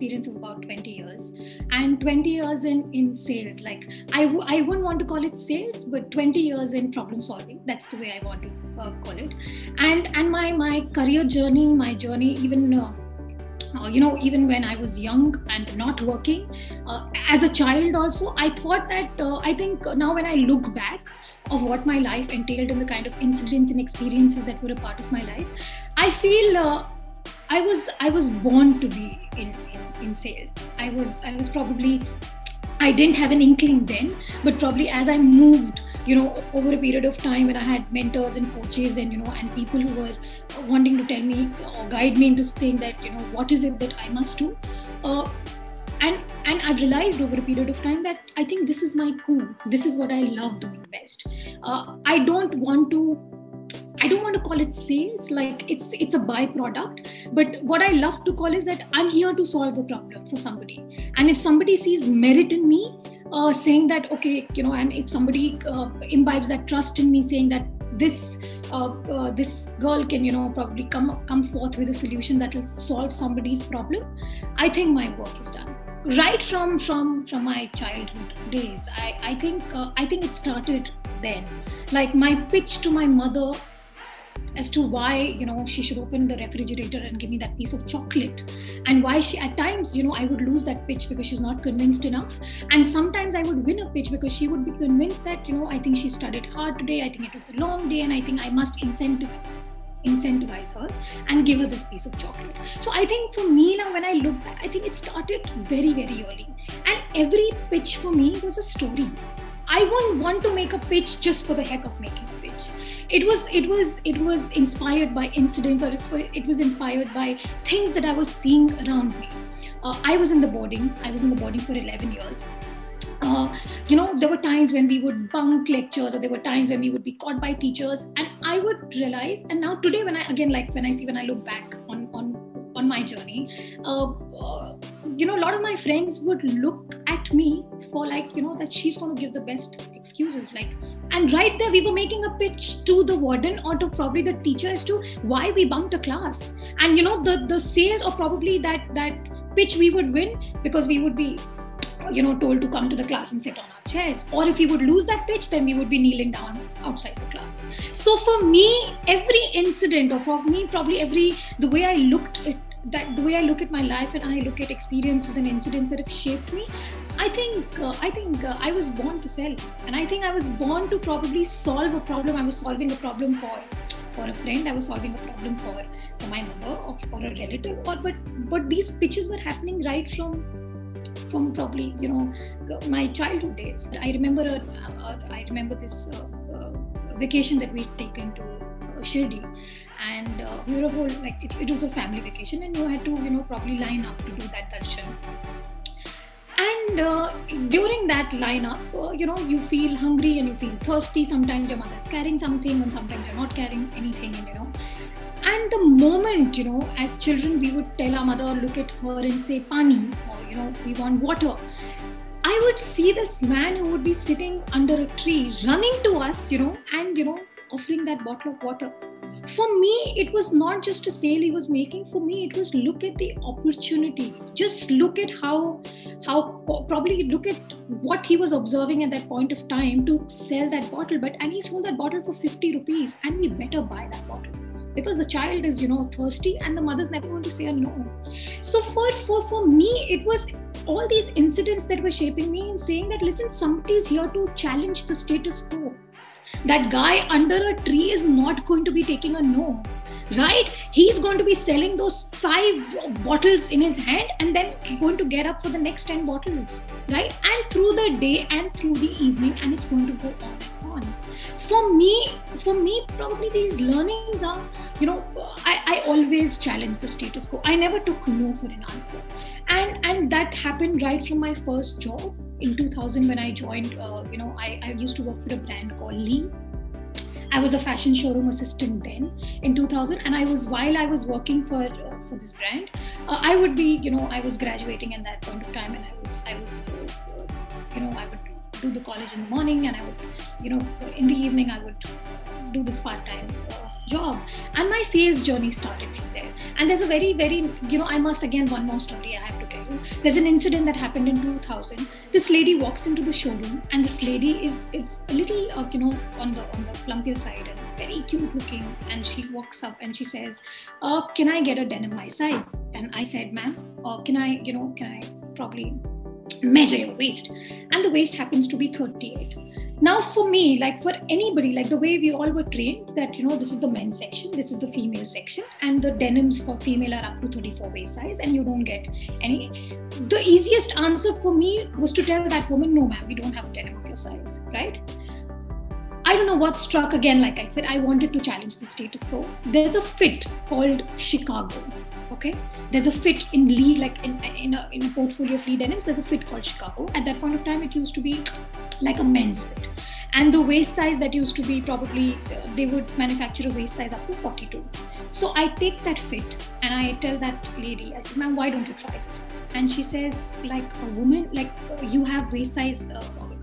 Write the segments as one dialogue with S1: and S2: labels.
S1: experience of about 20 years, and 20 years in sales. Like I wouldn't want to call it sales, but 20 years in problem solving. That's the way I want to call it. And my career journey, even when I was young and not working, as a child also, I thought that, I think now when I look back of what my life entailed and the kind of incidents and experiences that were a part of my life, I feel I was born to be in sales. I was probably, I didn't have an inkling then, but probably as I moved, over a period of time when I had mentors and coaches and, and people who were wanting to tell me or guide me into saying that, what is it that I must do? And I've realized over a period of time that I think this is my coup. This is what I love doing best. I don't want to call it sales, like it's a byproduct, but what I love to call is that I'm here to solve a problem for somebody. And if somebody sees merit in me, saying that, okay, and if somebody imbibes that trust in me, saying that this girl can, probably come forth with a solution that will solve somebody's problem, I think my work is done. Right from my childhood days, I think it started then. Like my pitch to my mother as to why, she should open the refrigerator and give me that piece of chocolate, and why she, at times, I would lose that pitch because she was not convinced enough. And sometimes I would win a pitch because she would be convinced that, I think she studied hard today, I think it was a long day, and I think I must incentivize her and give her this piece of chocolate. So I think for me now, when I look back, I think it started very, very early. And every pitch for me was a story. I wouldn't want to make a pitch just for the heck of making a pitch. It was inspired by incidents, or it was inspired by things that I was seeing around me. I was in the boarding for 11 years. There were times when we would bunk lectures, or there were times when we would be caught by teachers, and I would realize, and now today when I look back on my journey, a lot of my friends would look at me for that she's going to give the best excuses, and right there we were making a pitch to the warden or to probably the teacher as to why we bunked a class. And the sales, or probably that pitch we would win because we would be told to come to the class and sit on our chairs, or if we would lose that pitch, then we would be kneeling down outside the class. So for me, every incident, or for me probably the way I look at my life, and I look at experiences and incidents that have shaped me, I think I was born to sell, and I think I was born to probably solve a problem. I was solving a problem for a friend. I was solving a problem for my mother or for a relative. But these pitches were happening right from probably my childhood days. I remember this vacation that we'd taken to Shirdi, and we were whole, it was a family vacation, and you had to probably line up to do that darshan. And during that lineup, you feel hungry and you feel thirsty. Sometimes your mother's carrying something, and sometimes you're not carrying anything, And the moment, as children, we would tell our mother, look at her and say, pani, or, we want water. I would see this man who would be sitting under a tree, running to us, and, offering that bottle of water. For me, it was not just a sale he was making. For me, it was look at the opportunity. Just look at probably look at what he was observing at that point of time to sell that bottle. And he sold that bottle for 50 rupees, and we better buy that bottle. Because the child is, thirsty, and the mother's never going to say a no. So for me, it was all these incidents that were shaping me and saying that, listen, somebody is here to challenge the status quo. That guy under a tree is not going to be taking a no, right? He's going to be selling those 5 bottles in his hand, and then going to get up for the next 10 bottles, right? And through the day and through the evening, and it's going to go on and on. For me, probably these learnings are, I always challenge the status quo. I never took no for an answer. And that happened right from my first job in 2000 when I joined, I used to work for a brand called Lee. I was a fashion showroom assistant then in 2000. And while I was working for this brand, I would be, I was graduating at that point of time, and I would do the college in the morning, and I would, in the evening I would do this part-time job. And my sales journey started from there. And there's a very, very, I must, again, one more story I have to tell you. There's an incident that happened in 2000. This lady walks into the showroom, and this lady is a little, on the plumpier side and very cute looking. And she walks up and she says, can I get a denim my size? And I said, ma'am, can I probably measure your waist? And the waist happens to be 38. Now, for me, like for anybody, like the way we all were trained that, this is the men's section, this is the female section, and the denims for female are up to 34 waist size, and you don't get any. The easiest answer for me was to tell that woman, no, ma'am, we don't have a denim of your size, right? I don't know what struck again. Like I said, I wanted to challenge the status quo. There's a fit called Chicago. Okay, there's a fit in Lee, like in a portfolio of Lee denims. There's a fit called Chicago. At that point of time, it used to be like a men's fit, and the waist size that used to be probably they would manufacture a waist size up to 42. So I take that fit and I tell that lady, I said, ma'am, why don't you try this? And she says, like a woman, like you have waist size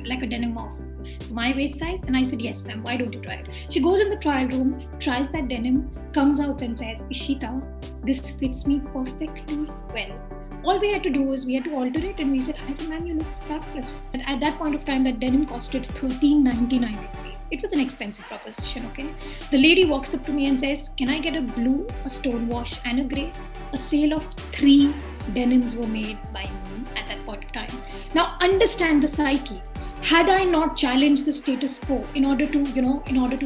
S1: like a denim of my waist size? And I said, yes, ma'am, why don't you try it? She goes in the trial room, tries that denim, comes out and says, Ishita, this fits me perfectly well. All we had to do was we had to alter it, and I said, ma'am, you look fabulous. And at that point of time, that denim costed $13.99 rupees. It was an expensive proposition, okay? The lady walks up to me and says, can I get a blue, a stonewash, and a grey? A sale of 3 denims were made by me at that point of time. Now, understand the psyche. Had I not challenged the status quo in order to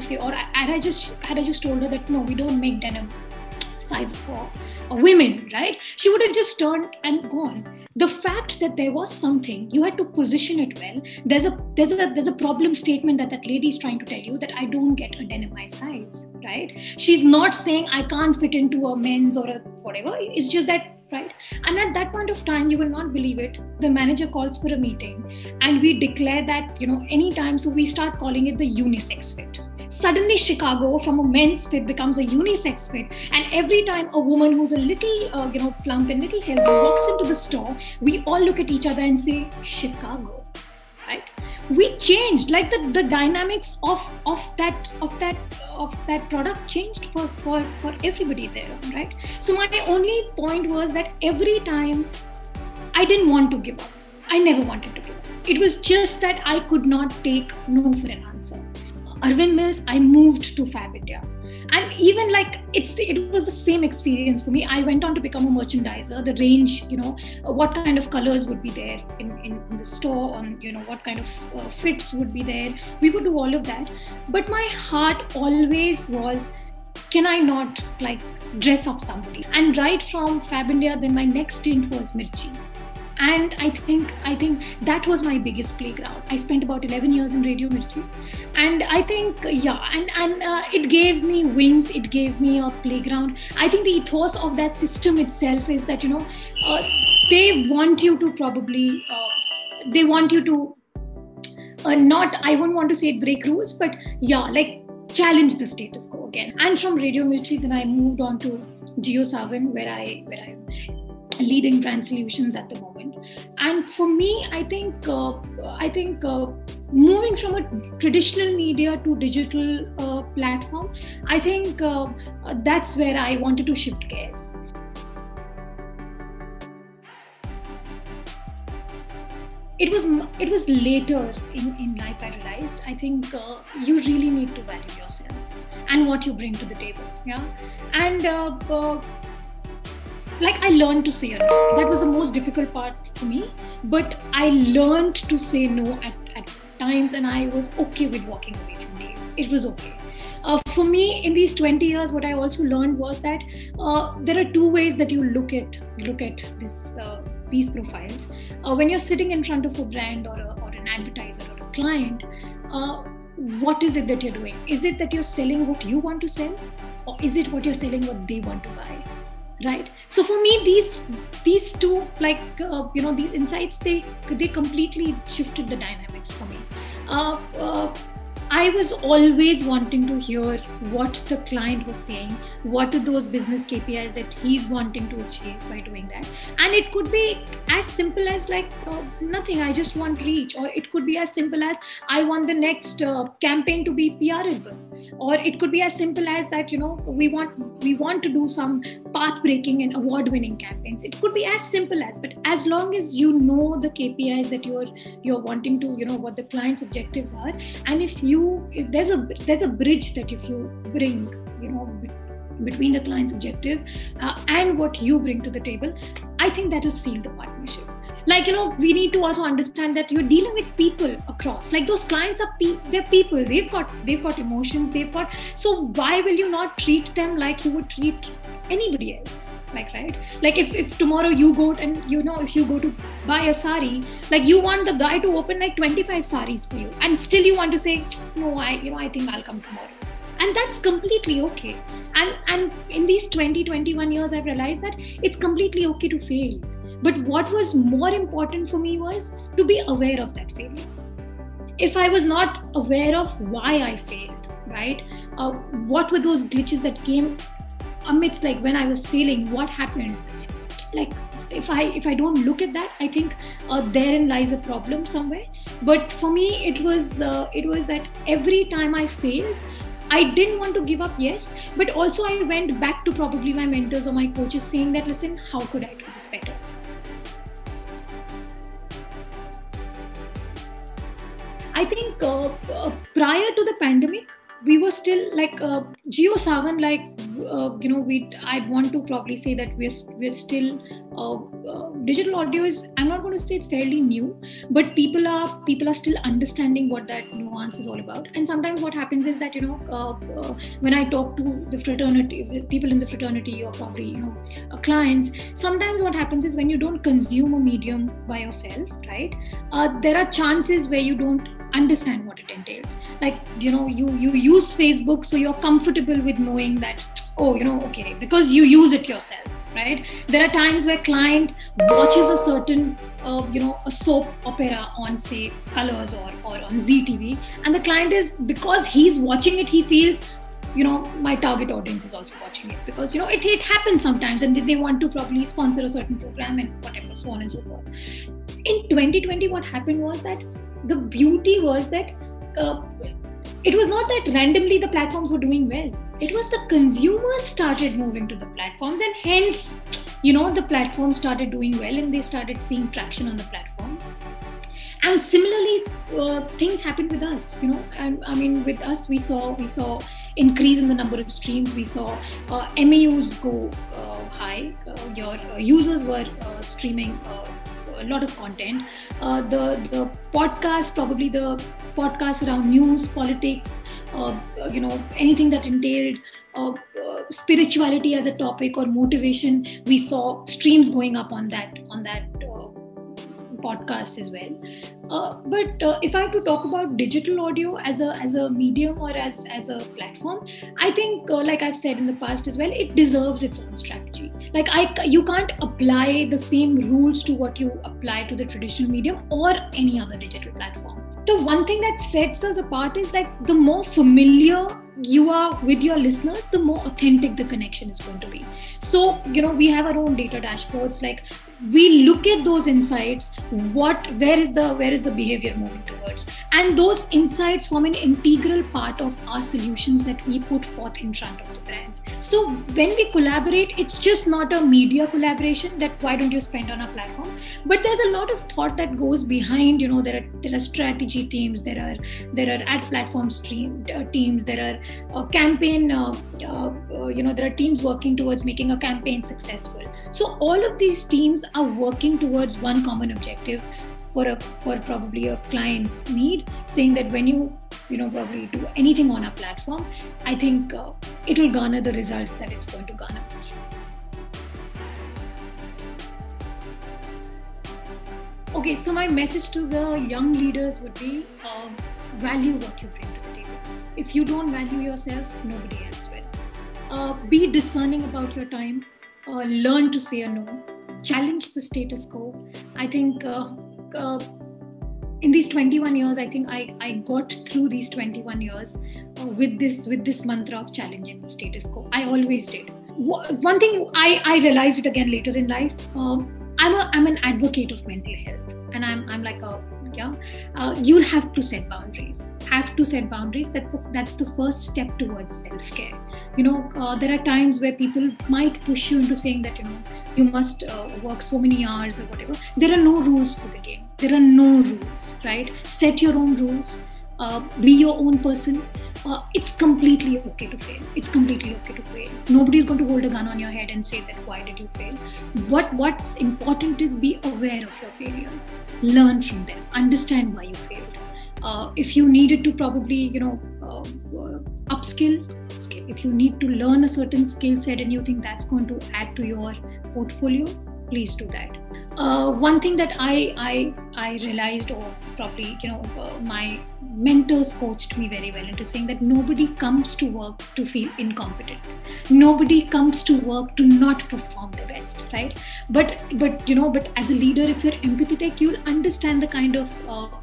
S1: say, or had I just told her that no, we don't make denim sizes for women, right? She would have just turned and gone. The fact that there was something, you had to position it well. There's a problem statement that lady is trying to tell you, that I don't get a denim my size, right? She's not saying I can't fit into a men's or a whatever. It's just that, right? And at that point of time, you will not believe it, the manager calls for a meeting and we declare that, anytime, so we start calling it the unisex fit. Suddenly Chicago from a men's fit becomes a unisex fit, and every time a woman who's a little plump and little healthy walks into the store, we all look at each other and say Chicago, right? We changed, like the dynamics of that product changed for everybody there, right? So my only point was that every time I didn't want to give up. I never wanted to give up. It was just that I could not take no for an answer. Arvind Mills, I moved to Fab India. And even like it was the same experience for me. I went on to become a merchandiser. The range, what kind of colors would be there in the store, on what kind of fits would be there. We would do all of that. But my heart always was, can I not like dress up somebody? And right from Fab India, then my next stint was Mirchi. And I think that was my biggest playground. I spent about 11 years in Radio Mirchi. And I think, it gave me wings, it gave me a playground. I think the ethos of that system itself is that, they want you to probably, not, I won't want to say break rules, but challenge the status quo again. And from Radio Mirchi, then I moved on to JioSaavn, where I'm leading brand solutions at the moment. And for me, I think moving from a traditional media to digital platform, I think that's where I wanted to shift gears. It was later in life I realized, I think you really need to value yourself and what you bring to the table. Yeah. And I learned to say no. That was the most difficult part for me. But I learned to say no at times, and I was okay with walking away from deals. It was okay. For me, in these 20 years, what I also learned was that there are 2 ways that you look at these profiles. When you're sitting in front of a brand or an advertiser or a client, what is it that you're doing? Is it that you're selling what you want to sell, or is it what you're selling what they want to buy? Right. So for me, these 2, these insights, they completely shifted the dynamics for me. I was always wanting to hear what the client was saying, what are those business KPIs that he's wanting to achieve by doing that. And it could be as simple as like nothing, I just want reach. Or it could be as simple as I want the next campaign to be PRable. Or it could be as simple as that, we want to do some path-breaking and award-winning campaigns. It could be as simple as, but as long as you know the KPIs that you're wanting to, what the client's objectives are, and if there's a bridge that if you bring, between the client's objective and what you bring to the table, I think that will seal the partnership. Like, we need to also understand that you're dealing with people across. Like those clients are they're people. They've got emotions. So why will you not treat them like you would treat anybody else? Like, right? Like if tomorrow you go and if you go to buy a sari, like you want the guy to open like 25 saris for you, and still you want to say, no, I think I'll come tomorrow. And that's completely okay. And in these 21 years, I've realized that it's completely okay to fail. But what was more important for me was to be aware of that failure. If I was not aware of why I failed, right? What were those glitches that came amidst, like when I was failing, what happened? Like if I don't look at that, I think therein lies a problem somewhere. But for me, it was that every time I failed, I didn't want to give up, yes, but also I went back to probably my mentors or my coaches saying that, listen, how could I do this better? I think prior to the pandemic, we were still like JioSaavn, like I'd want to probably say that we're still digital audio is, I'm not going to say it's fairly new, but people are still understanding what that nuance is all about. And sometimes what happens is that when I talk to the fraternity, people in the fraternity, or probably clients, sometimes what happens is when you don't consume a medium by yourself, right, there are chances where you don't understand what it entails. Like you use Facebook, so you're comfortable with knowing that, okay, because you use it yourself, right? There are times where client watches a certain a soap opera on, say, Colors or on Zee TV, and the client is, because he's watching it, he feels, my target audience is also watching it, because it happens sometimes, and they want to probably sponsor a certain program and whatever, so on and so forth. In 2020, what happened was that the beauty was that it was not that randomly the platforms were doing well. It was the consumers started moving to the platforms, and hence, the platforms started doing well and they started seeing traction on the platform. And similarly, things happened with us. I mean, with us, we saw increase in the number of streams. We saw MAUs go high. Your users were streaming a lot of content. The podcast, probably the podcasts around news, politics, anything that entailed spirituality as a topic or motivation, we saw streams going up on that podcast as well. But if I have to talk about digital audio as a medium or as a platform, I think, like I've said in the past as well, it deserves its own strategy. Like you can't apply the same rules to what you apply to the traditional medium or any other digital platform. The one thing that sets us apart is like the more familiar you are with your listeners, the more authentic the connection is going to be. So, we have our own data dashboards. Like we look at those insights, where is the behavior moving towards, and those insights form an integral part of our solutions that we put forth in front of the brands. So when we collaborate, it's just not a media collaboration that why don't you spend on our platform, but there's a lot of thought that goes behind. There are strategy teams, there are ad platform teams, there are campaign, there are teams working towards making a campaign successful. So all of these teams are working towards one common objective for probably a client's need, saying that when you probably do anything on our platform, I think it will garner the results that it's going to garner. Okay, so my message to the young leaders would be value what you bring to the table. If you don't value yourself, nobody else will. Be discerning about your time. Learn to say a no. Challenge the status quo. I think in these 21 years, I think I got through these 21 years with this mantra of challenging the status quo. I always did. One thing I realized it again later in life. I'm an advocate of mental health, and I'm like you'll have to set boundaries. That's the first step towards self-care. There are times where people might push you into saying that you must work so many hours or whatever. There are no rules for the game. There are no rules, right? Set your own rules. Be your own person. It's completely okay to fail. Nobody's going to hold a gun on your head and say that why did you fail. What's important is be aware of your failures. Learn from them. Understand why you failed. If you needed to probably upskill. If you need to learn a certain skill set and you think that's going to add to your portfolio, please do that. One thing that I realized, or probably my mentors coached me very well into saying that nobody comes to work to feel incompetent. Nobody comes to work to not perform the best, right? But as a leader, if you're empathetic, you'll understand the kind of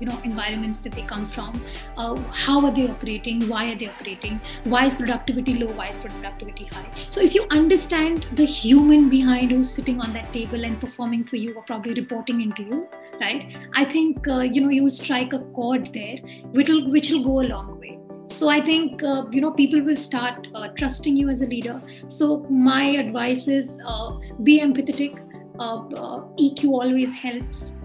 S1: environments that they come from. How are they operating? Why are they operating? Why is productivity low? Why is productivity high? So if you understand the human behind who's sitting on that table and performing for you, or probably reporting into you, right? I think you will strike a chord there, which will go a long way. So I think people will start trusting you as a leader. So my advice is be empathetic. EQ always helps,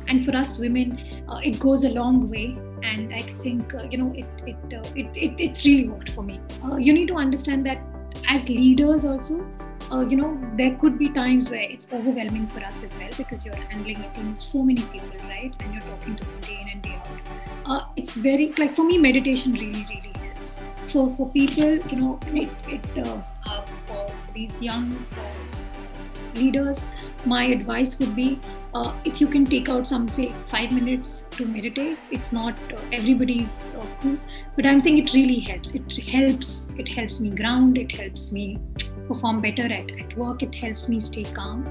S1: and for us women, it goes a long way. And I think it's really worked for me. You need to understand that as leaders also. There could be times where it's overwhelming for us as well, because you're handling a team of so many people, right? And you're talking to them day in and day out. It's very, like for me, meditation really, really helps. So for people, for these young leaders, my advice would be, if you can take out say 5 minutes to meditate. It's not everybody's cool, but I'm saying it really helps. It helps me ground. It helps me perform better at work. It helps me stay calm.